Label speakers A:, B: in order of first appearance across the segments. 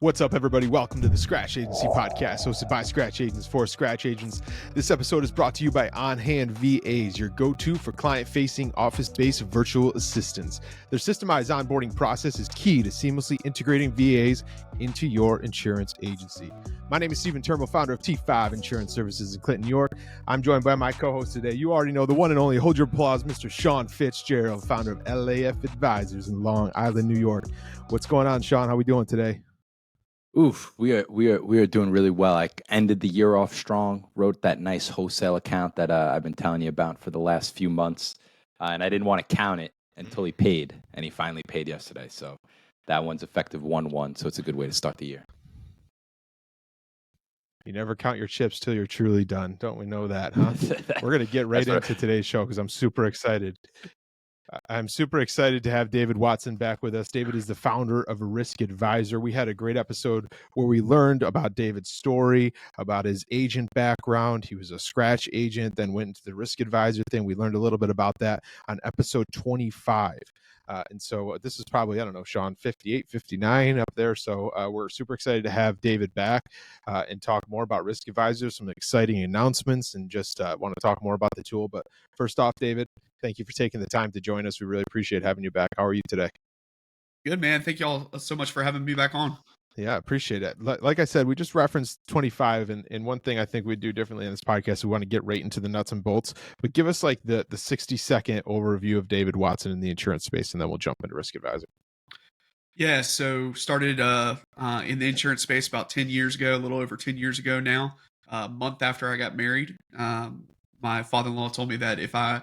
A: What's up, everybody? Welcome to the Scratch Agency podcast, hosted by Scratch Agents for Scratch Agents. This episode is brought to you by On Hand VAs, your go-to for client-facing, office-based virtual assistants. Their systemized onboarding process is key to seamlessly integrating VAs into your insurance agency. My name is Stephen Turnbull, founder of T5 Insurance Services in Clinton, New York. I'm joined by my co-host today. You already know the one and only, hold your applause, Mr. Sean Fitzgerald, founder of LAF Advisors in Long Island, New York. What's going on, Sean? How we doing today?
B: Oof, we are doing really well. I ended the year off strong, wrote that nice wholesale account that I've been telling you about for the last few months, and I didn't want to count it until he paid, and he finally paid yesterday. So that one's effective 1/1, so it's a good way to start the year.
A: You never count your chips till you're truly done. Don't we know that, huh? We're going to get right into today's show because I'm super excited. I'm super excited to have David Watson back with us. David is the founder of Risk Advisor. We had a great episode where we learned about David's story, about his agent background. He was a scratch agent, then went into the Risk Advisor thing. We learned a little bit about that on episode 25. And so this is probably, I don't know, Sean, 58, 59 up there. So we're super excited to have David back and talk more about Risk Advisor, some exciting announcements, and just want to talk more about the tool. But first off, David, thank you for taking the time to join us. We really appreciate having you back. How are you today?
C: Good, man. Thank you all so much for having me back on.
A: Yeah, appreciate it. Like I said, we just referenced 25, and one thing I think we'd do differently in this podcast, we want to get right into the nuts and bolts, but give us like the 60-second overview of David Watson in the insurance space, and then we'll jump into Risk Advisor.
C: Yeah, so started in the insurance space about 10 years ago, a little over 10 years ago now. A month after I got married, my father-in-law told me that if I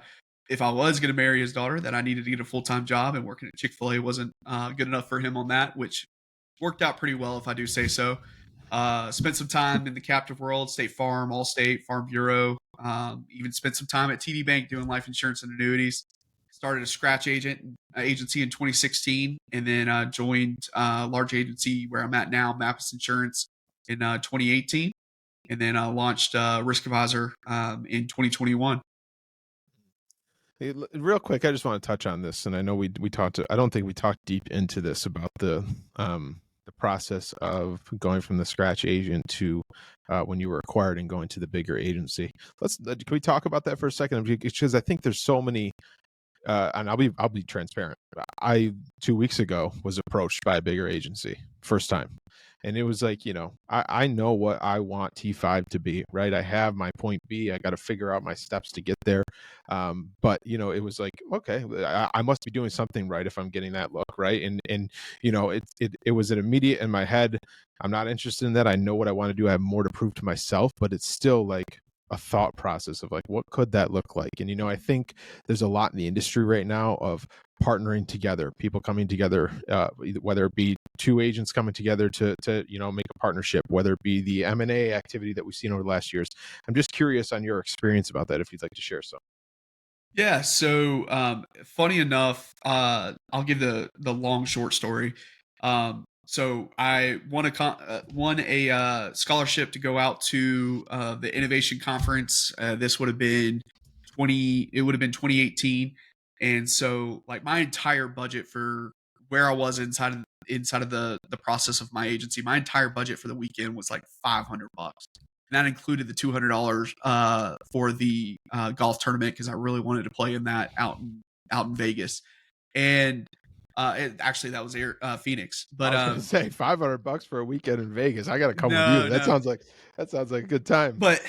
C: was going to marry his daughter, that I needed to get a full-time job, and working at Chick-fil-A wasn't good enough for him on that, which worked out pretty well, if I do say so. Spent some time in the captive world, State Farm, Allstate, Farm Bureau. Even spent some time at TD Bank doing life insurance and annuities. Started a scratch agency in 2016, and then joined a large agency where I'm at now, Mappus Insurance, in 2018, and then launched Risk Advisor in 2021.
A: Hey, real quick, I just want to touch on this, and I know we talked. I don't think we talked deep into this about the process of going from the scratch agent to when you were acquired and going to the bigger agency. Can we talk about that for a second? Because I think there's so many. And I'll be transparent. I 2 weeks ago was approached by a bigger agency, first time. And it was like, I know what I want T5 to be, right? I have my point B. I got to figure out my steps to get there. But it was like, okay, I must be doing something right if I'm getting that look, right? And it was an immediate in my head. I'm not interested in that. I know what I want to do. I have more to prove to myself, but it's still like a thought process of like, what could that look like? And I think there's a lot in the industry right now of partnering together, people coming together, whether it be two agents coming together to make a partnership, whether it be the M&A activity that we've seen over the last years. I'm just curious on your experience about that, if you'd like to share some.
C: Yeah, so funny enough, I'll give the long short story. So I won a scholarship to go out to the innovation conference. This would have been 2018, and so like my entire budget for where I was inside of the process of my agency, my entire budget for the weekend was like $500. And that included the $200 for the golf tournament because I really wanted to play in that out in Vegas. And actually, that was Phoenix. But
A: I was going to say $500 for a weekend in Vegas. I got to come with you. That sounds like a good time.
C: But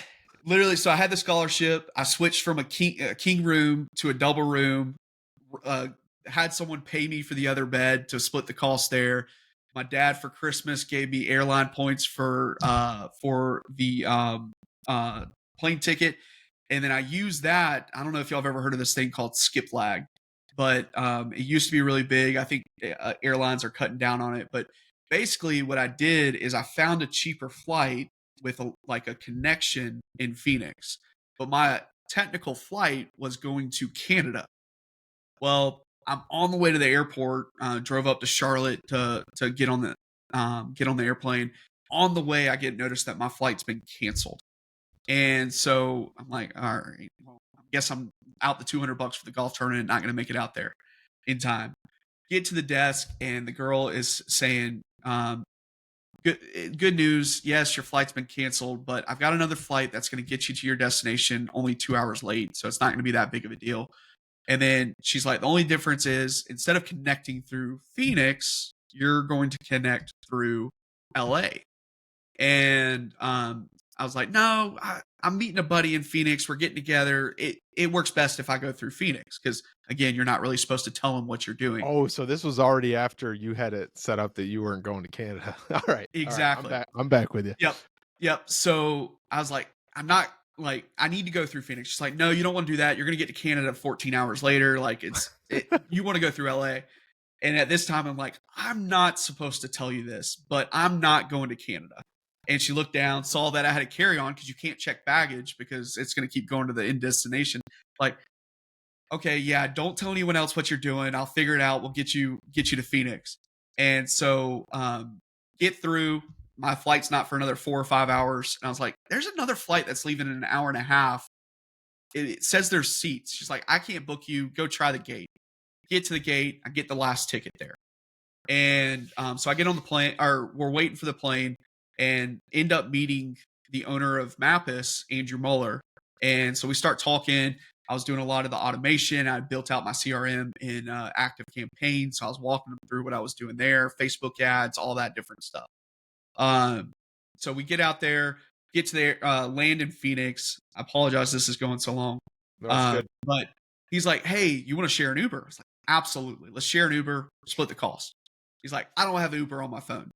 C: literally, so I had the scholarship. I switched from a king room to a double room. Had someone pay me for the other bed to split the cost there. My dad for Christmas gave me airline points for the plane ticket, and then I used that. I don't know if y'all have ever heard of this thing called skip lag, but it used to be really big. I think airlines are cutting down on it. But basically, what I did is I found a cheaper flight with a connection in Phoenix, but my technical flight was going to Canada. Well, I'm on the way to the airport. Drove up to Charlotte to get on the airplane. On the way, I get notice that my flight's been canceled, and so I'm like, all right, well, I guess I'm out the $200 for the golf tournament. Not going to make it out there in time. Get to the desk, and the girl is saying, good news. Yes, your flight's been canceled, but I've got another flight that's going to get you to your destination only 2 hours late. So it's not going to be that big of a deal. And then she's like, the only difference is instead of connecting through Phoenix, you're going to connect through LA. And I was like, no, I'm meeting a buddy in Phoenix. We're getting together. It works best if I go through Phoenix because, again, you're not really supposed to tell them what you're doing.
A: Oh, so this was already after you had it set up that you weren't going to Canada. All right.
C: Exactly.
A: All right, I'm back with you.
C: Yep. So I was like, I'm not like, I need to go through Phoenix. She's like, no, you don't want to do that. You're going to get to Canada 14 hours later. Like, you want to go through LA. And at this time, I'm like, I'm not supposed to tell you this, but I'm not going to Canada. And she looked down, saw that I had a carry on because you can't check baggage because it's going to keep going to the end destination. Like, okay, yeah, don't tell anyone else what you're doing. I'll figure it out. We'll get you to Phoenix. And so get through. My flight's not for another 4 or 5 hours. And I was like, there's another flight that's leaving in an hour and a half. It says there's seats. She's like, I can't book you. Go try the gate. Get to the gate. I get the last ticket there. And so I get on the plane, or we're waiting for the plane, and end up meeting the owner of Mappus, Andrew Muller. And so we start talking. I was doing a lot of the automation. I built out my CRM in Active Campaign. So I was walking them through what I was doing there, Facebook ads, all that different stuff. So we get out there, get to there, land in Phoenix. I apologize, this is going so long.
A: No, it's good.
C: But he's like, hey, you want to share an Uber? I was like, absolutely. Let's share an Uber, split the cost. He's like, I don't have Uber on my phone.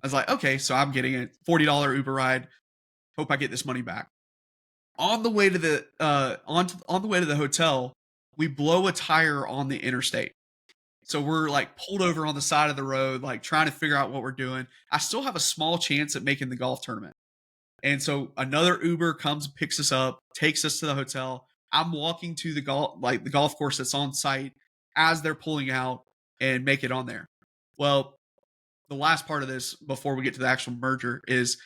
C: I was like, okay, so I'm getting a $40 Uber ride. Hope I get this money back. On the way to the on the way to the hotel, we blow a tire on the interstate. So we're like pulled over on the side of the road, like trying to figure out what we're doing. I still have a small chance at making the golf tournament. And so another Uber comes, picks us up, takes us to the hotel. I'm walking to the golf course that's on site as they're pulling out and make it on there. Well, the last part of this before we get to the actual merger is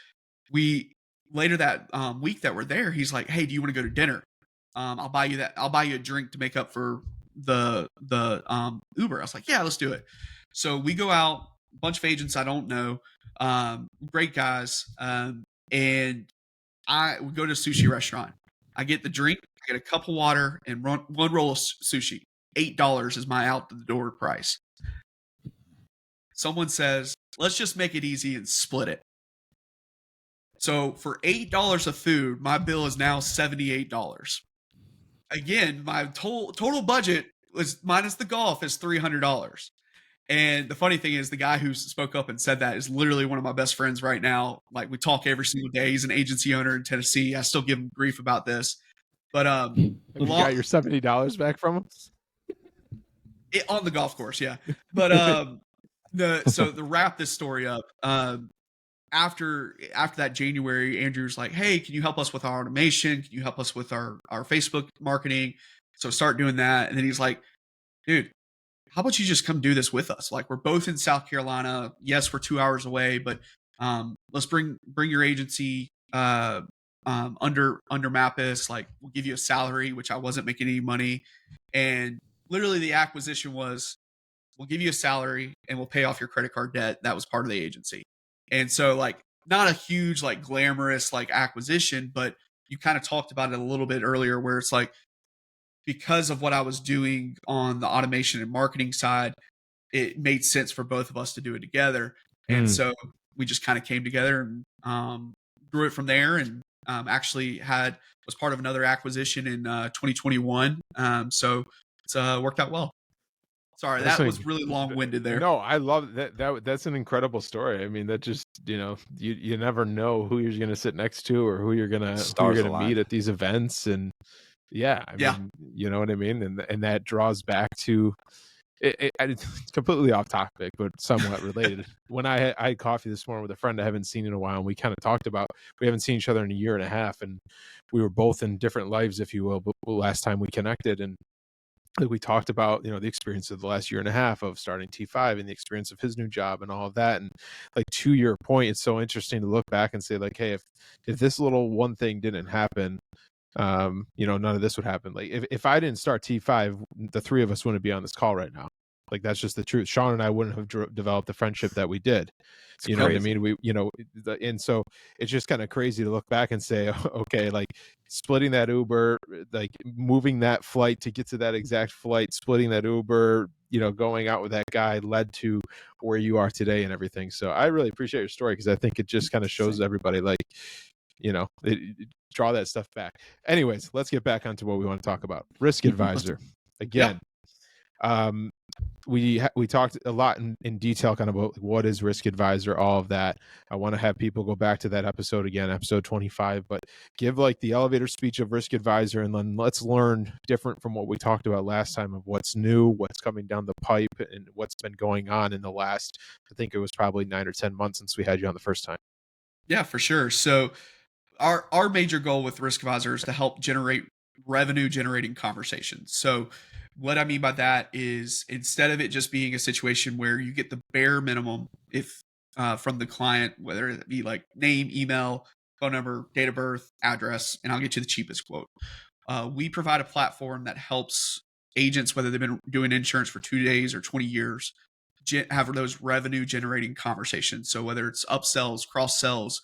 C: we later that week that we're there, he's like, hey, do you want to go to dinner? I'll buy you a drink to make up for the Uber. I was like, yeah, let's do it. So we go out, a bunch of agents I don't know, great guys, and we go to a sushi restaurant. I get the drink, I get a cup of water, and one roll of sushi. $8 is my out the door price. Someone says, let's just make it easy and split it. So for $8 of food, my bill is now $78. Again, my total budget was minus the golf is $300. And the funny thing is, the guy who spoke up and said that is literally one of my best friends right now. Like, we talk every single day. He's an agency owner in Tennessee. I still give him grief about this. But
A: Have you got your $70 back from him?
C: On the golf course, yeah. But so to wrap this story up, after that January, Andrew's like, hey, can you help us with our automation? Can you help us with our Facebook marketing? So start doing that. And then he's like, dude, how about you just come do this with us? Like, we're both in South Carolina. Yes, we're 2 hours away, but let's bring your agency under Mappus. Like, we'll give you a salary, which I wasn't making any money. And literally the acquisition was, we'll give you a salary and we'll pay off your credit card debt. That was part of the agency. And so, like, not a huge, like, glamorous, like, acquisition, but you kind of talked about it a little bit earlier where it's like, because of what I was doing on the automation and marketing side, it made sense for both of us to do it together. And so we just kind of came together and grew it from there, and actually was part of another acquisition in 2021. So it's worked out well. Sorry, that was really long-winded there.
A: No, I love that. That's an incredible story. I mean, that just, you never know who you're going to sit next to or who you're going to meet at these events. And yeah, I mean, you know what I mean? And that draws back to it's completely off topic, but somewhat related. When I had coffee this morning with a friend I haven't seen in a while, and we kind of talked about, we haven't seen each other in a year and a half, and we were both in different lives, if you will, but last time we connected, and like we talked about, the experience of the last year and a half of starting T5 and the experience of his new job and all of that. And like, to your point, it's so interesting to look back and say, like, hey, if this little one thing didn't happen, none of this would happen. Like, if I didn't start T5, the three of us wouldn't be on this call right now. Like, that's just the truth. Sean and I wouldn't have developed the friendship that we did.
B: It's
A: You know what I
B: crazy.
A: mean? And so it's just kind of crazy to look back and say, okay, like splitting that Uber, like moving that flight to get to that exact flight, splitting that Uber, going out with that guy led to where you are today and everything. So I really appreciate your story, because I think it just kind of shows everybody, like, draw that stuff back. Anyways, let's get back onto what we want to talk about. Risk advisor. Again, we talked a lot in detail kind of about what is risk advisor, all of that. I want to have people go back to that episode again, episode 25, but give like the elevator speech of risk advisor, and then let's learn different from what we talked about last time of what's new, what's coming down the pipe, and what's been going on in the last, I think it was probably 9 or 10 months since we had you on the first time.
C: Yeah, for sure. So our major goal with Risk Advisor is to help generate revenue generating conversations. So what I mean by that is, instead of it just being a situation where you get the bare minimum, if from the client, whether it be like name, email, phone number, date of birth, address, and I'll get you the cheapest quote. We provide a platform that helps agents, whether they've been doing insurance for 2 days or 20 years, have those revenue generating conversations. So whether it's upsells, cross sells,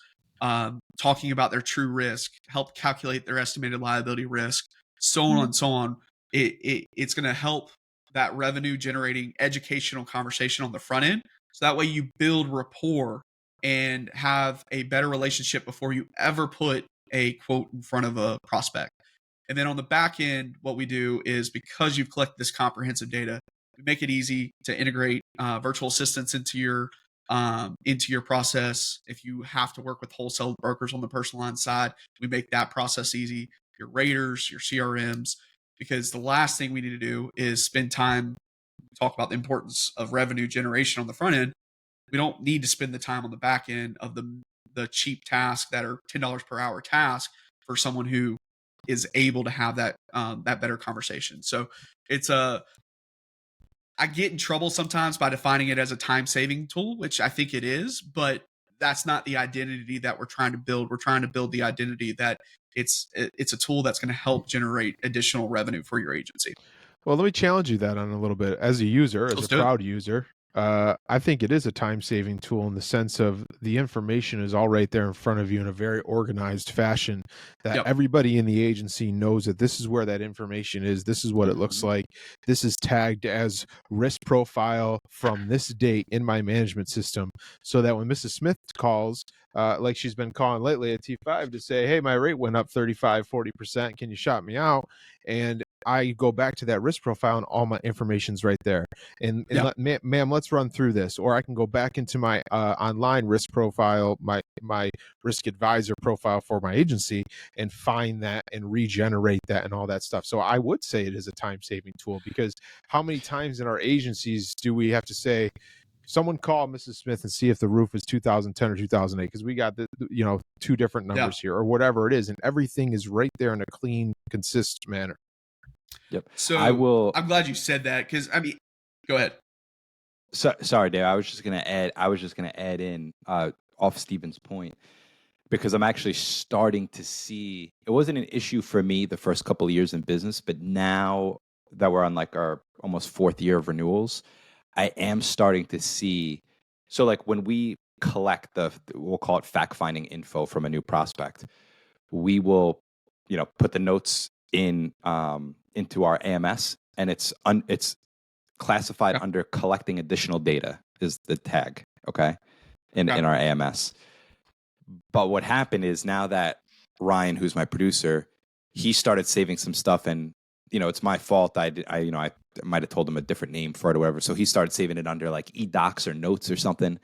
C: talking about their true risk, help calculate their estimated liability risk, so on and so on. It's going to help that revenue generating educational conversation on the front end. So that way you build rapport and have a better relationship before you ever put a quote in front of a prospect. And then on the back end, what we do is, because you've collected this comprehensive data, we make it easy to integrate virtual assistants into your process. If you have to work with wholesale brokers on the personal line side, we make that process easy. Your raters, your CRMs, because the last thing we need to do is spend time talk about the importance of revenue generation on the front end. We don't need to spend the time on the back end of the cheap tasks that are $10 per hour task for someone who is able to have that better conversation. So it's I get in trouble sometimes by defining it as a time saving tool, which I think it is, but that's not the identity that we're trying to build. We're trying to build the identity that it's a tool that's going to help generate additional revenue for your agency.
A: Well, let me challenge you that on a little bit. As a user, as
C: Let's
A: a
C: do it.
A: proud user, I think it is a time-saving tool in the sense of the information is all right there in front of you in a very organized fashion, that
C: Yep.
A: everybody in the agency knows that this is where that information is. This is what it looks like. This is tagged as risk profile from this date in my management system, so that when Mrs. Smith calls, like she's been calling lately at T5 to say, hey, my rate went up 35, 40%. Can you shop me out? And I go back to that risk profile and all my information's right there. And ma'am, let's run through this. Or I can go back into my online risk profile, my risk advisor profile for my agency, and find that and regenerate that and all that stuff. So I would say it is a time-saving tool, because how many times in our agencies do we have to say, someone call Mrs. Smith and see if the roof is 2010 or 2008, because we got two different numbers here, or whatever it is, and everything is right there in a clean, consistent manner.
B: Yep.
C: So I'm glad you said that, because go ahead.
B: Sorry, Dave. I was just gonna add in off Steven's point, because I'm actually starting to see it wasn't an issue for me the first couple of years in business, but now that we're on like our almost fourth year of renewals, I am starting to see. So like when we collect we'll call it fact finding info from a new prospect, we will, put the notes in into our AMS, and it's classified under collecting additional data is the tag, okay, in our AMS. But what happened is, now that Ryan, who's my producer, he started saving some stuff, and it's my fault. I might have told him a different name for it or whatever. So he started saving it under like eDocs or notes or something.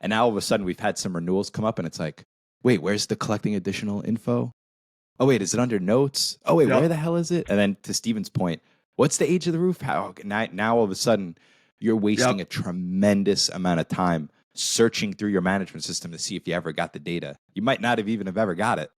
B: And now all of a sudden we've had some renewals come up, and it's like, wait, where's the collecting additional info? Oh, wait, is it under notes? Oh, wait, where the hell is it? And then to Steven's point, what's the age of the roof? How now all of a sudden you're wasting a tremendous amount of time searching through your management system to see if you ever got the data. You might not have ever got it,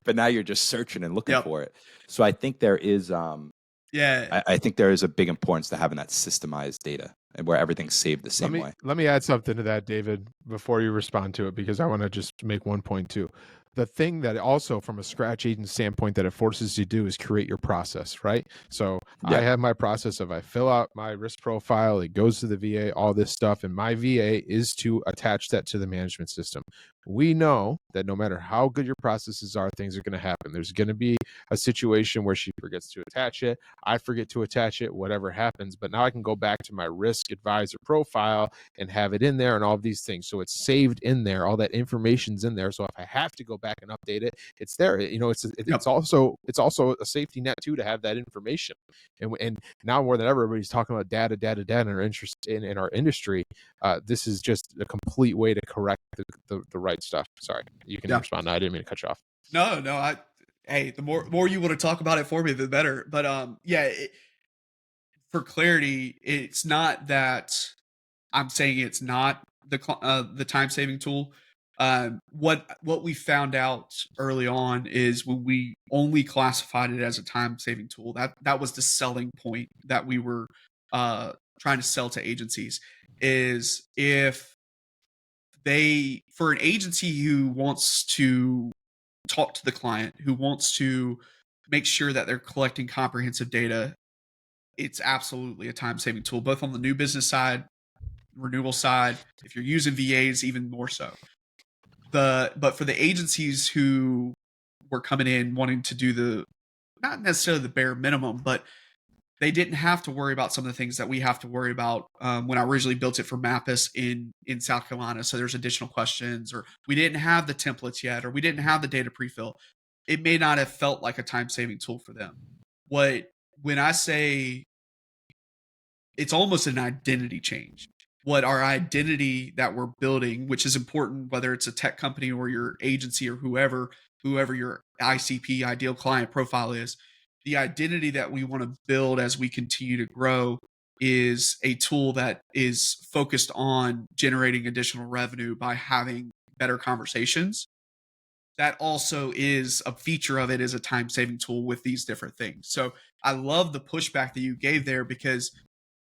B: but now you're just searching and looking for it. So I think there is, I think there is a big importance to having that systemized data, and where everything's saved the same way.
A: Let me add something to that, David, before you respond to it, because I want to just make one point too. the thing that also from a scratch agent standpoint that it forces you to do is create your process, right? So I
B: Yeah.
A: have my process of I fill out my risk profile, it goes to the VA, all this stuff, and my VA is to attach that to the management system. We know that no matter how good your processes are, things are going to happen. There's going to be a situation where she forgets to attach it, I forget to attach it, whatever happens. But now I can go back to my risk advisor profile and have it in there and all of these things. So it's saved in there. All that information's in there. So if I have to go back and update it, it's there. It's also a safety net too to have that information. And now more than ever, everybody's talking about data in our interest in our industry. This is just a complete way to correct the right stuff. Sorry, you can respond. No, I didn't mean to cut you off.
C: No, hey, the more you want to talk about it for me, the better. But for clarity, it's not that I'm saying it's not the time saving tool. What we found out early on is when we only classified it as a time saving tool, that was the selling point that we were trying to sell to agencies. Is if they, for an agency who wants to talk to the client, who wants to make sure that they're collecting comprehensive data, it's absolutely a time saving tool, both on the new business side, renewal side. If you're using VAs, even more so. But for the agencies who were coming in wanting to do the, not necessarily the bare minimum, but they didn't have to worry about some of the things that we have to worry about when I originally built it for Mappus in South Carolina. So there's additional questions, or we didn't have the templates yet, or we didn't have the data prefill. It may not have felt like a time saving tool for them. When I say it's almost an identity change, what our identity that we're building, which is important, whether it's a tech company or your agency or whoever your ICP, ideal client profile is, the identity that we want to build as we continue to grow is a tool that is focused on generating additional revenue by having better conversations. That also is a feature of it, is a time saving tool with these different things. So I love the pushback that you gave there, because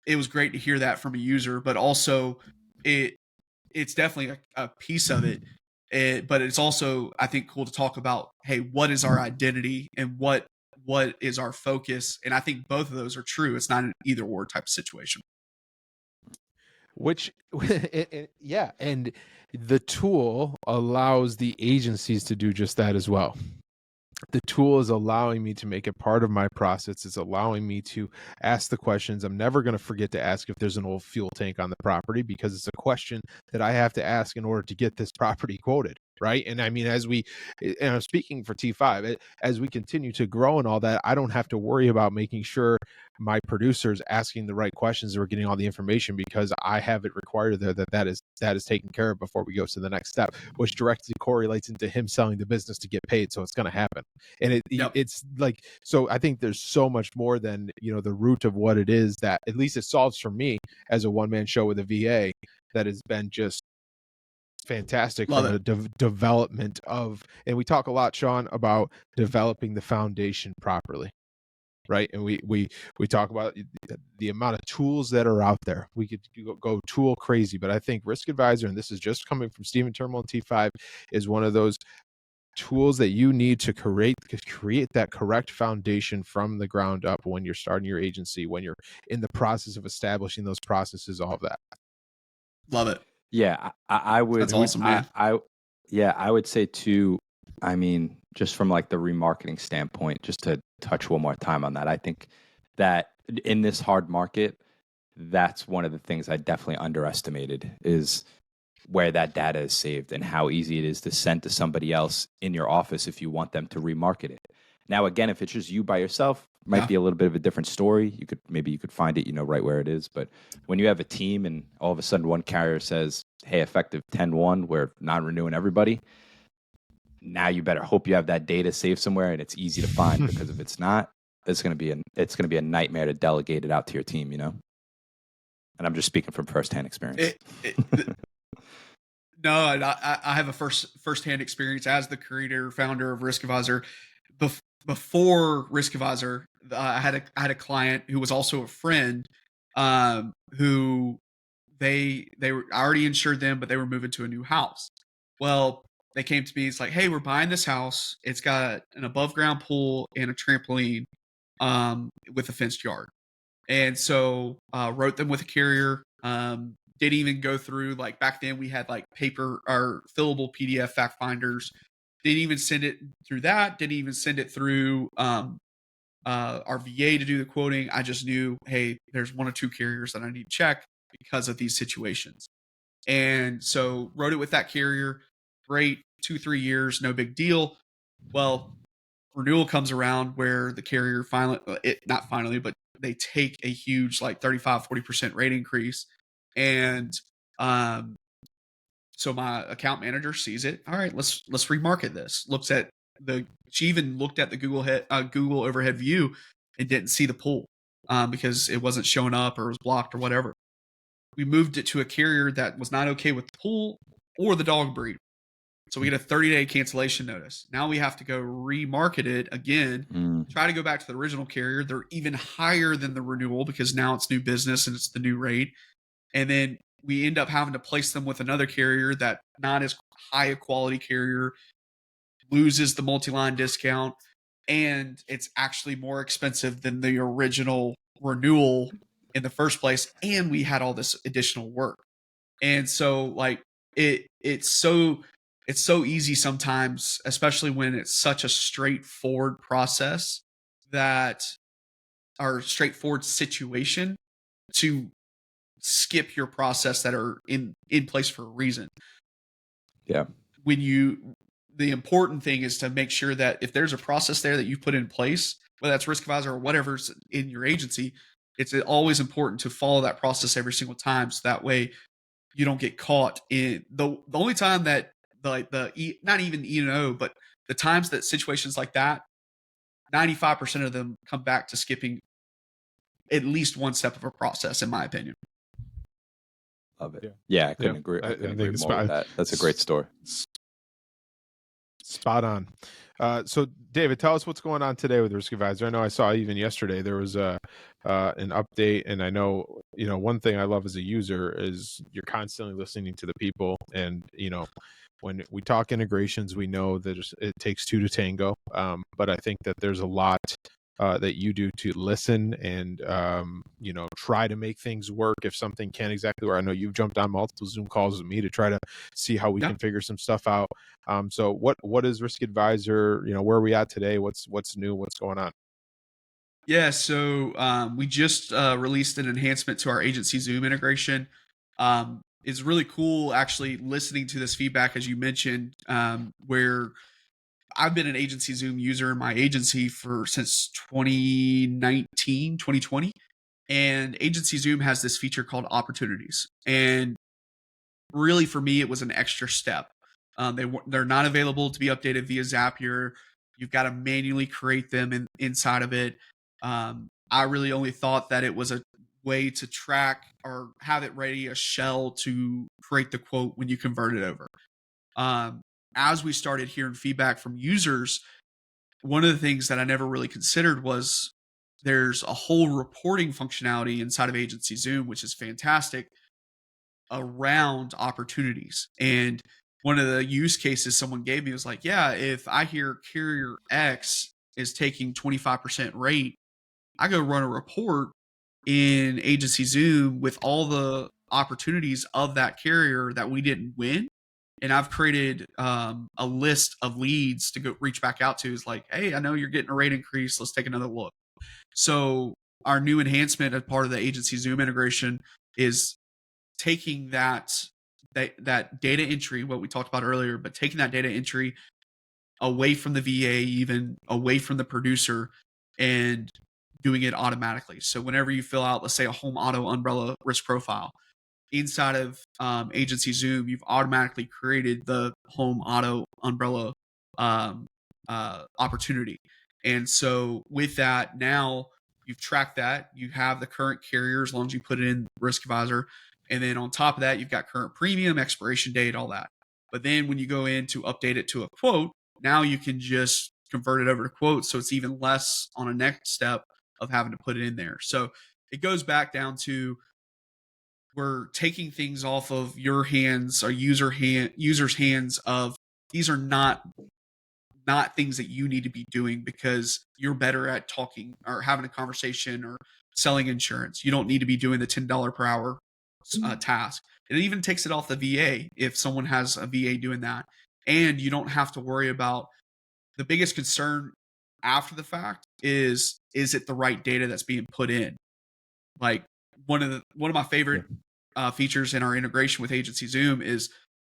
C: it was great to hear that from a user, but also it's definitely a piece of it. But it's also, I think, cool to talk about, hey, what is our identity and what is our focus? And I think both of those are true. It's not an either or type of situation.
A: Which, yeah, and the tool allows the agencies to do just that as well. The tool is allowing me to make it part of my process. It's allowing me to ask the questions. I'm never going to forget to ask if there's an old fuel tank on the property, because it's a question that I have to ask in order to get this property quoted. Right. And I mean, and I'm speaking for T5, as we continue to grow and all that, I don't have to worry about making sure my producers asking the right questions or getting all the information, because I have it required there that is taken care of before we go to the next step, which directly correlates into him selling the business to get paid. So it's going to happen. And it's like, so I think there's so much more than, the root of what it is that at least it solves for me as a one-man show with a VA that has been just fantastic.
C: Love
A: from
C: it.
A: a development of, and we talk a lot, Sean, about developing the foundation properly. Right. And we talk about the amount of tools that are out there. We could go tool crazy, but I think Risk Advisor, and this is just coming from Stephen Turnbull and T5, is one of those tools that you need to create that correct foundation from the ground up when you're starting your agency, when you're in the process of establishing those processes, all of that.
C: Love it.
B: Yeah, I would.
C: That's awesome, man.
B: I would say too. I mean, just from like the remarketing standpoint, just to touch one more time on that, I think that in this hard market, that's one of the things I definitely underestimated, is where that data is saved and how easy it is to send to somebody else in your office if you want them to remarket it. Now, again, if it's just you by yourself, it might be a little bit of a different story. You could find it, right where it is. But when you have a team and all of a sudden one carrier says, hey, effective 10/1, we're not renewing everybody. Now you better hope you have that data saved somewhere and it's easy to find, because if it's not, it's going to be a nightmare to delegate it out to your team, And I'm just speaking from firsthand experience.
C: No, I have a firsthand experience as the creator founder of Risk Advisor. Before Risk Advisor, I had a client who was also a friend, who I already insured them, but they were moving to a new house. Well, they came to me. It's like, hey, we're buying this house. It's got an above ground pool and a trampoline with a fenced yard. And so wrote them with a carrier. Didn't even go through, like, back then we had like paper or fillable PDF fact finders. Didn't even send it through that. Didn't even send it through our VA to do the quoting. I just knew, hey, there's one or two carriers that I need to check because of these situations. And so wrote it with that carrier. Great, 2-3 years, no big deal. Well, renewal comes around where the carrier finally, not finally, but they take a huge, like 35-40% rate increase. And um, so my account manager sees it. All right, let's remarket this. She even looked at the Google overhead view and didn't see the pool because it wasn't showing up or was blocked or whatever. We moved it to a carrier that was not okay with the pool or the dog breed. So we get a 30-day cancellation notice. Now we have to go remarket it again, try to go back to the original carrier. They're even higher than the renewal because now it's new business and it's the new rate. And then we end up having to place them with another carrier that not as high a quality carrier, loses the multi-line discount, and it's actually more expensive than the original renewal in the first place. And we had all this additional work. And so like it's so easy sometimes, especially when it's such a straightforward process that or straightforward situation, to skip your process that are in place for a reason.
B: Yeah.
C: The important thing is to make sure that if there's a process there that you put in place, whether that's Risk Advisor or whatever's in your agency, it's always important to follow that process every single time. So that way you don't get caught in the only time that not even E&O, but the times that situations like that, 95% of them come back to skipping at least one step of a process, in my opinion.
B: Love it. Yeah, I couldn't agree. I couldn't agree more with that. That's a great story.
A: Spot on. So, David, tell us what's going on today with Risk Advisor. I know I saw even yesterday there was an update, and I know, one thing I love as a user is you're constantly listening to the people, and when we talk integrations, we know that it takes two to tango. But I think that there's a lot that you do to listen and try to make things work if something can't exactly work. I know you've jumped on multiple Zoom calls with me to try to see how we can figure some stuff out. So what is Risk Advisor? Where are we at today? What's new? What's going on?
C: Yeah, so we just released an enhancement to our agency Zoom integration. It's really cool actually listening to this feedback, as you mentioned, where I've been an agency Zoom user in my agency since 2019, 2020. And agency Zoom has this feature called opportunities. And really for me, it was an extra step. They're not available to be updated via Zapier. You've got to manually create them inside of it. I really only thought that it was a way to track or have it ready, a shell to create the quote when you convert it over. As we started hearing feedback from users, one of the things that I never really considered was there's a whole reporting functionality inside of Agency Zoom, which is fantastic, around opportunities. And one of the use cases someone gave me was like, yeah, if I hear carrier X is taking 25% rate, I go run a report in Agency Zoom with all the opportunities of that carrier that we didn't win. And I've created a list of leads to go reach back out to. Is like, hey, I know you're getting a rate increase. Let's take another look. So our new enhancement as part of the agency Zoom integration is taking that data entry, what we talked about earlier, but taking that data entry away from the VA, even away from the producer, and doing it automatically. So whenever you fill out, let's say, a home auto umbrella risk profile, inside of agency Zoom, you've automatically created the home auto umbrella opportunity. And so with that, now you've tracked that. You have the current carrier as long as you put it in Risk Advisor. And then on top of that, you've got current premium, expiration date, all that. But then when you go in to update it to a quote, now you can just convert it over to quote. So it's even less on a next step of having to put it in there. So it goes back down to, we're taking things off of your hands or users' hands of these are not things that you need to be doing because you're better at talking or having a conversation or selling insurance. You don't need to be doing the $10 per hour task. It even takes it off the VA if someone has a VA doing that. And you don't have to worry about the biggest concern after the fact is it the right data that's being put in? Like one of my
B: Yeah.
C: favorite features in our integration with Agency Zoom is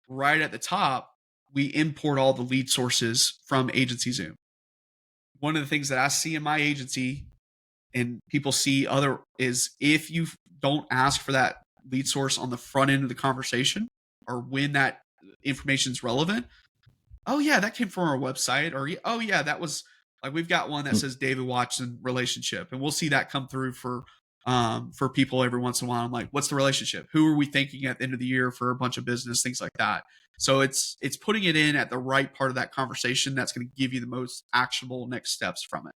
C: right at the top, we import all the lead sources from Agency Zoom. One of the things that I see in my agency and people see other is if you don't ask for that lead source on the front end of the conversation or when that information is relevant, oh yeah, that came from our website, or oh yeah, that was like we've got one that
B: Mm.
C: says David Watson relationship, and we'll see that come through for people every once in a while. I'm like, what's the relationship? Who are we thinking at the end of the year for a bunch of business, things like that. So it's putting it in at the right part of that conversation that's going to give you the most actionable next steps from it.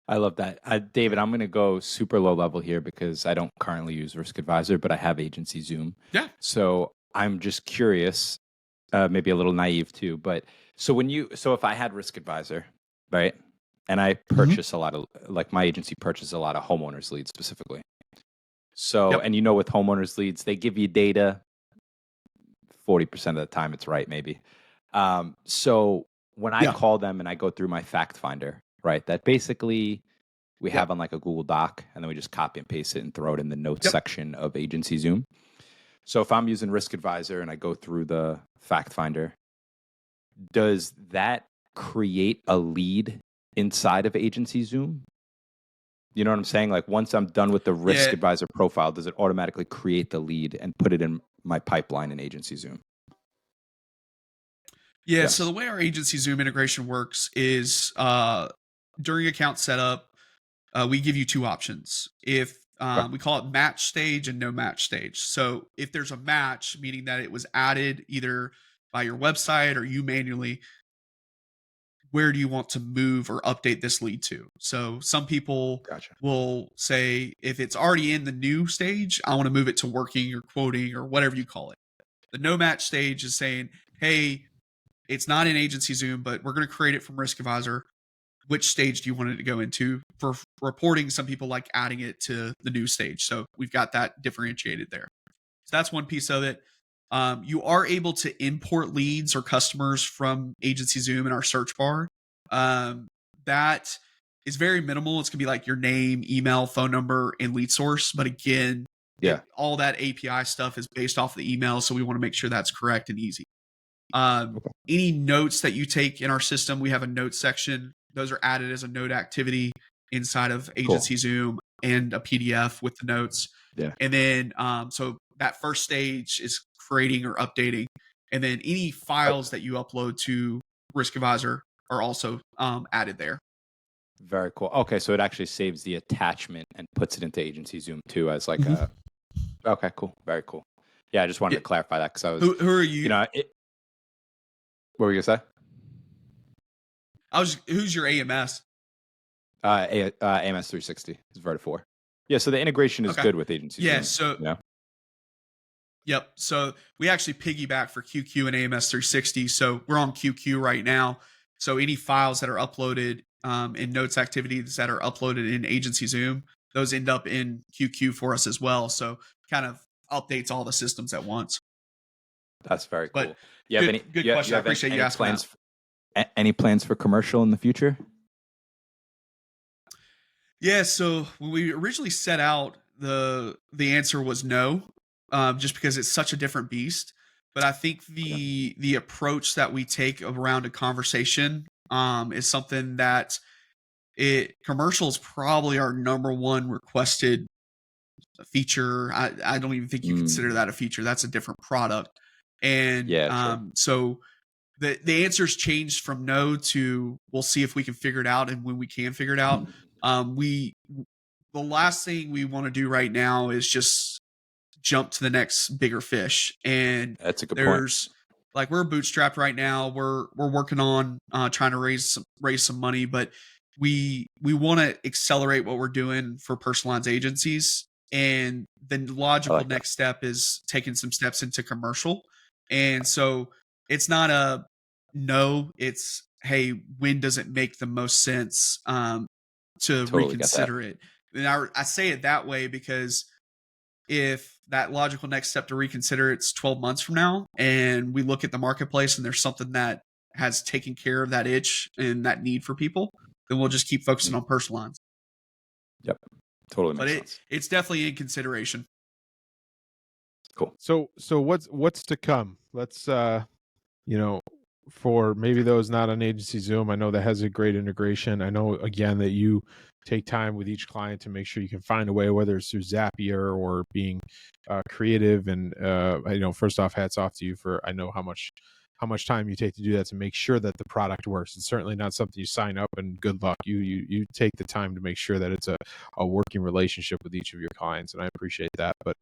B: I love that. David, I'm going to go super low level here because I don't currently use Risk Advisor, but I have Agency Zoom.
C: Yeah.
B: So I'm just curious, maybe a little naive too, but so if I had Risk Advisor, right, and I purchase a lot of, like my agency purchases a lot of homeowners leads specifically. So,
C: Yep.
B: and with homeowners leads, they give you data 40% of the time it's right, maybe. So when I
C: Yeah.
B: call them and I go through my fact finder, right, that basically we have on like a Google Doc, and then we just copy and paste it and throw it in the notes
C: Yep.
B: section of Agency Zoom. So if I'm using Risk Advisor and I go through the fact finder, does that create a lead inside of Agency Zoom? You know what I'm saying? Like once I'm done with the Risk
C: Yeah.
B: Advisor profile, does it automatically create the lead and put it in my pipeline in Agency Zoom?
C: Yeah.
B: Yes.
C: So the way our Agency Zoom integration works is during account setup, we give you two options. If
B: Okay.
C: we call it match stage and no match stage. So if there's a match, meaning that it was added either by your website or you manually, where do you want to move or update this lead to? So some people
B: Gotcha.
C: will say, if it's already in the new stage, I want to move it to working or quoting or whatever you call it. The no match stage is saying, hey, it's not in Agency Zoom, but we're going to create it from Risk Advisor. Which stage do you want it to go into? For reporting, some people like adding it to the new stage. So we've got that differentiated there. So that's one piece of it. You are able to import leads or customers from Agency Zoom in our search bar. That is very minimal. It's going to be like your name, email, phone number, and lead source. But again,
B: Yeah.
C: all that API stuff is based off the email. So we want to make sure that's correct and easy.
B: Okay.
C: Any notes that you take in our system, we have a notes section. Those are added as a note activity inside of Agency Zoom and a PDF with the notes.
B: Yeah.
C: And then, so that first stage is creating or updating. And then any files that you upload to Risk Advisor are also added there.
B: Very cool. Okay, so it actually saves the attachment and puts it into Agency Zoom too as like a. Okay, cool. Very cool. Yeah, I just wanted to clarify that because I was.
C: Who are you?
B: What were you gonna say?
C: Who's your AMS?
B: AMS 360 is Verta4. Yeah, so the integration is good with Agency Zoom.
C: So yep. So we actually piggyback for QQ and AMS 360. So we're on QQ right now. So any files that are uploaded in notes activities that are uploaded in Agency Zoom, those end up in QQ for us as well. So kind of updates all the systems at once.
B: That's very cool.
C: But good question. I appreciate you asking that.
B: Any plans for commercial in the future?
C: Yeah. So when we originally set out, the answer was no, just because it's such a different beast. But I think the approach that we take around a conversation is something that commercial is probably our number one requested feature. I don't even think you consider that a feature. That's a different product. And so the answers changed from no to we'll see if we can figure it out, and when we can figure it out, the last thing we want to do right now is just jump to the next bigger fish. And
B: that's a good point.
C: Like we're bootstrapped right now. We're working on trying to raise some money, but we want to accelerate what we're doing for personal lines agencies. And the logical next step is taking some steps into commercial. And so it's not a no, it's, hey, when does it make the most sense to
B: Totally get that.
C: reconsider it? And I say it that way because if that logical next step to reconsider it's 12 months from now and we look at the marketplace and there's something that has taken care of that itch and that need for people, then we'll just keep focusing on personal lines.
B: Yep. Totally
C: But
B: makes sense.
C: it's definitely in consideration.
B: Cool.
A: So what's to come? Let's for maybe those not on Agency Zoom, I know that has a great integration. I know again that you take time with each client to make sure you can find a way, whether it's through Zapier or being creative. And first off, hats off to you for, I know how much time you take to do that to make sure that the product works. It's certainly not something you sign up and good luck. You take the time to make sure that it's a working relationship with each of your clients, and I appreciate that. But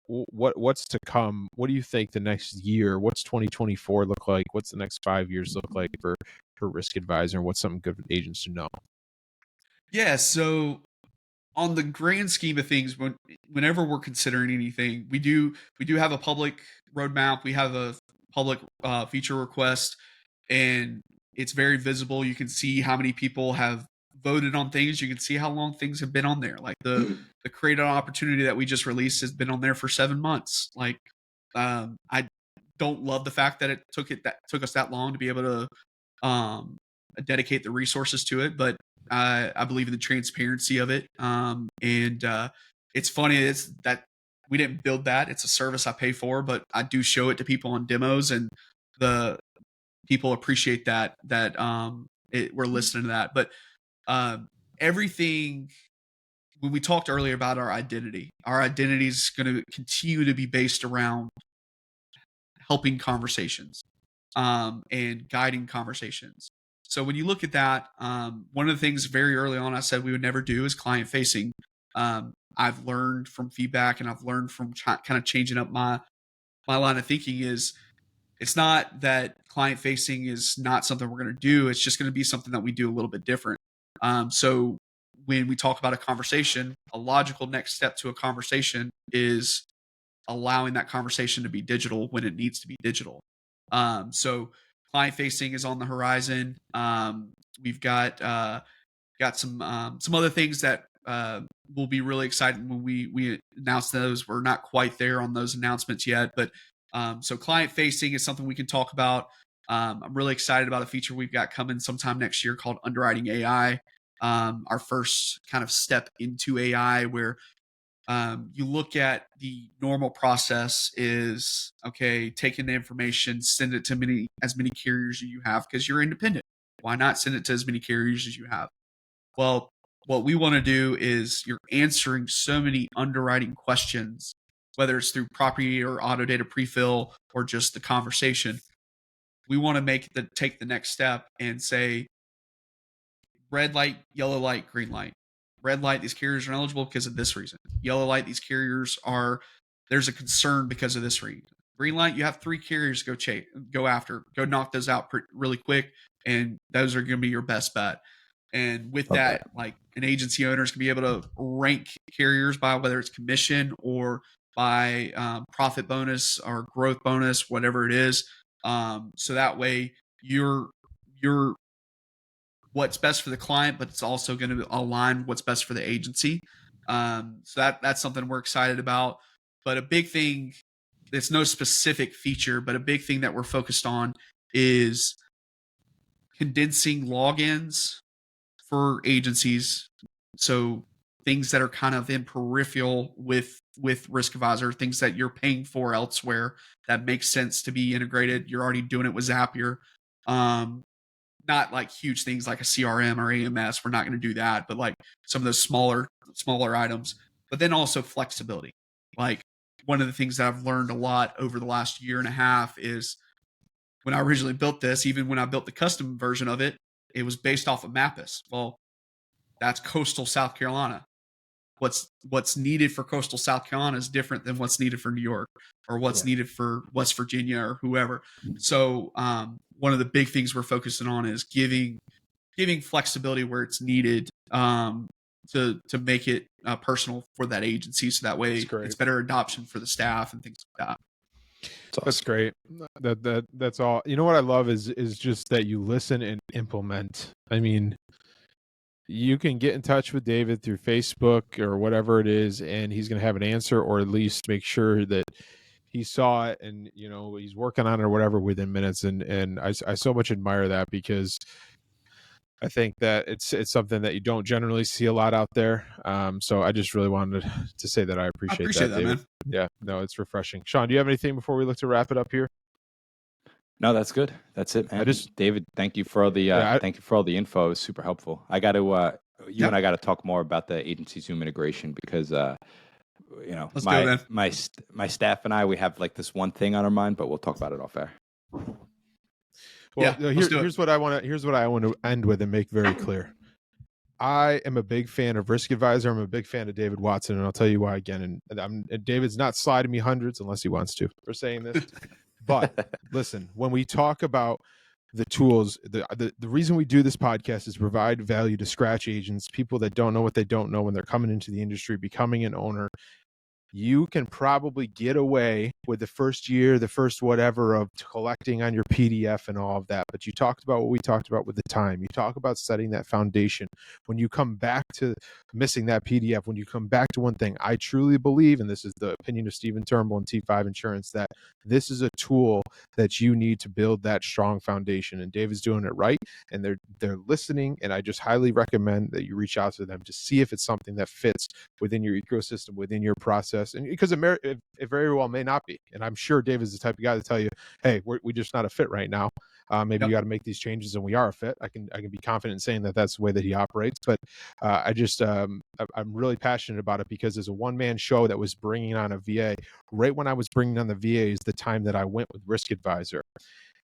A: what's to come? What do you think the next year? What's 2024 look like? What's the next 5 years look like for Risk Advisor? And what's something good for agents to know?
C: Yeah, so on the grand scheme of things, whenever we're considering anything, we do have a public roadmap. We have a public feature request, and it's very visible. You can see how many people have voted on things. You can see how long things have been on there. Like the created opportunity that we just released has been on there for 7 months. Like, I don't love the fact that it took us that long to be able to dedicate the resources to it, but I believe in the transparency of it. And it's funny is that we didn't build that. It's a service I pay for, but I do show it to people on demos, and the people appreciate that we're listening to that. But everything, when we talked earlier about our identity is going to continue to be based around helping conversations and guiding conversations. So when you look at that, one of the things very early on I said we would never do is client facing. I've learned from feedback, and I've learned from kind of changing up my line of thinking is it's not that client facing is not something we're going to do. It's just going to be something that we do a little bit different. So when we talk about a conversation, a logical next step to a conversation is allowing that conversation to be digital when it needs to be digital. So client facing is on the horizon. We've got some other things that will be really exciting when we announce those. We're not quite there on those announcements yet, but so client facing is something we can talk about. I'm really excited about a feature we've got coming sometime next year called Underwriting AI. Our first kind of step into AI, where you look at the normal process is, okay, taking the information, send it to as many carriers as you have because you're independent. Why not send it to as many carriers as you have? Well, what we want to do is you're answering so many underwriting questions, whether it's through property or auto data prefill or just the conversation. We want to take the next step and say, red light, yellow light, green light. Red light, these carriers are eligible because of this reason. Yellow light, these carriers are, there's a concern because of this reason. Green light, you have 3 carriers to go after, go knock those out really quick, and those are going to be your best bet. And with
B: Love
C: that, like an agency owner is going to be able to rank carriers by whether it's commission or by profit bonus or growth bonus, whatever it is. So that way you're what's best for the client, but it's also going to align what's best for the agency. So that's something we're excited about. But a big thing, it's no specific feature, but a big thing that we're focused on is condensing logins for agencies. So things that are kind of in peripheral with Risk Advisor, things that you're paying for elsewhere that makes sense to be integrated. You're already doing it with Zapier. Not like huge things like a CRM or AMS. We're not going to do that, but like some of those smaller items. But then also flexibility. Like one of the things that I've learned a lot over the last year and a half is when I originally built this, even when I built the custom version of it, it was based off of Mappus. Well, that's coastal South Carolina. What's needed for coastal South Carolina is different than what's needed for New York or what's needed for West Virginia or whoever. So one of the big things we're focusing on is giving flexibility where it's needed to make it personal for that agency. So that way it's better adoption for the staff and things like that.
A: That's great. That's all. You know what I love is just that you listen and implement. I mean, you can get in touch with David through Facebook or whatever it is, and he's going to have an answer, or at least make sure that he saw it and he's working on it or whatever within minutes. And I so much admire that, because I think that it's something that you don't generally see a lot out there. So I just really wanted to say that I appreciate that, David.
C: Man.
A: Yeah, no, it's refreshing. Sean, do you have anything before we look to wrap it up here?
B: No, that's good. That's it, man. David, thank you for all the thank you for all the info. It was super helpful. I got to you and I got to talk more about the agency Zoom integration, because my staff and I, we have like this one thing on our mind, but we'll talk about it off air.
A: Well, here's what I want to end with and make very clear. I am a big fan of Risk Advisor. I'm a big fan of David Watson, and I'll tell you why again. And David's not sliding me hundreds unless he wants to for saying this. But listen, when we talk about the tools, the reason we do this podcast is to provide value to scratch agents, people that don't know what they don't know when they're coming into the industry, becoming an owner. You can probably get away with the first year, the first whatever of collecting on your PDF and all of that. But you talked about what we talked about with the time. You talk about setting that foundation. When you come back to missing that PDF, when you come back to one thing, I truly believe, and this is the opinion of Stephen Turnbull and T5 Insurance, that this is a tool that you need to build that strong foundation. And David's doing it right, and they're listening. And I just highly recommend that you reach out to them to see if it's something that fits within your ecosystem, within your process. And because it very well may not be. And I'm sure David's the type of guy to tell you, hey, we're just not a fit right now. Maybe you got to make these changes and we are a fit. I can be confident in saying that that's the way that he operates. But I'm really passionate about it, because as a one-man show that was bringing on a VA, right when I was bringing on the VA is the time that I went with Risk Advisor.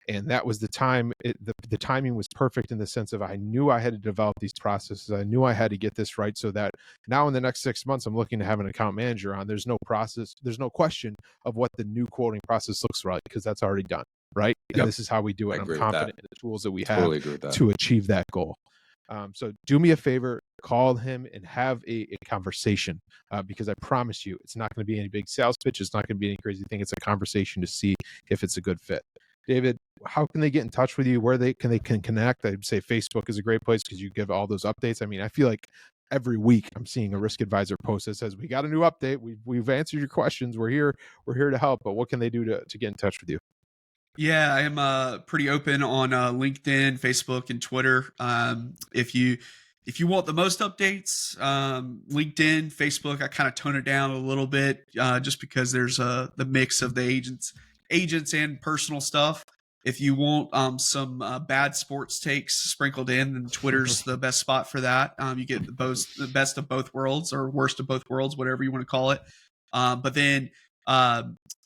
A: And that was the time, the timing was perfect in the sense of I knew I had to develop these processes. I knew I had to get this right, so that now in the next 6 months, I'm looking to have an account manager on. There's no process. There's no question of what the new quoting process looks like, because that's already done. Right. And this is how we do it. I'm confident in the tools that we have to achieve that goal. So do me a favor, call him and have a conversation, because I promise you, it's not going to be any big sales pitch. It's not going to be any crazy thing. It's a conversation to see if it's a good fit. David, how can they get in touch with you? Where they can connect? I'd say Facebook is a great place, because you give all those updates. I mean, I feel like every week I'm seeing a Risk Advisor post that says, we got a new update. We've answered your questions. We're here to help. But what can they do to get in touch with you?
C: Yeah, I am pretty open on LinkedIn, Facebook, and Twitter. If you want the most updates, LinkedIn, Facebook, I kind of tone it down a little bit, just because there's the mix of the agents and personal stuff. If you want some bad sports takes sprinkled in, then Twitter's the best spot for that. You get the best of both worlds, or worst of both worlds, whatever you want to call it. But then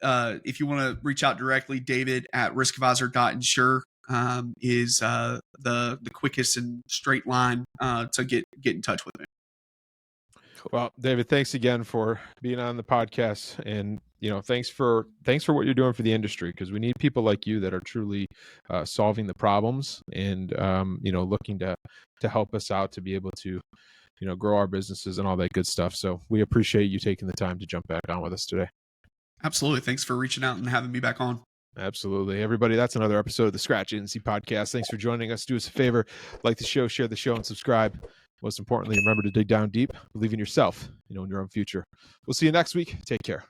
C: if you want to reach out directly, David at riskadvisor.insure is the quickest and straight line to get in touch with me.
A: Well, David, thanks again for being on the podcast, and thanks for what you're doing for the industry, because we need people like you that are truly solving the problems and looking to help us out to be able to grow our businesses and all that good stuff. So we appreciate you taking the time to jump back on with us today.
C: Absolutely. Thanks for reaching out and having me back on.
A: Absolutely. Everybody, that's another episode of the Scratch Agency Podcast. Thanks for joining us. Do us a favor, like the show, share the show, and subscribe. Most importantly, remember to dig down deep, believe in yourself, in your own future. We'll see you next week. Take care.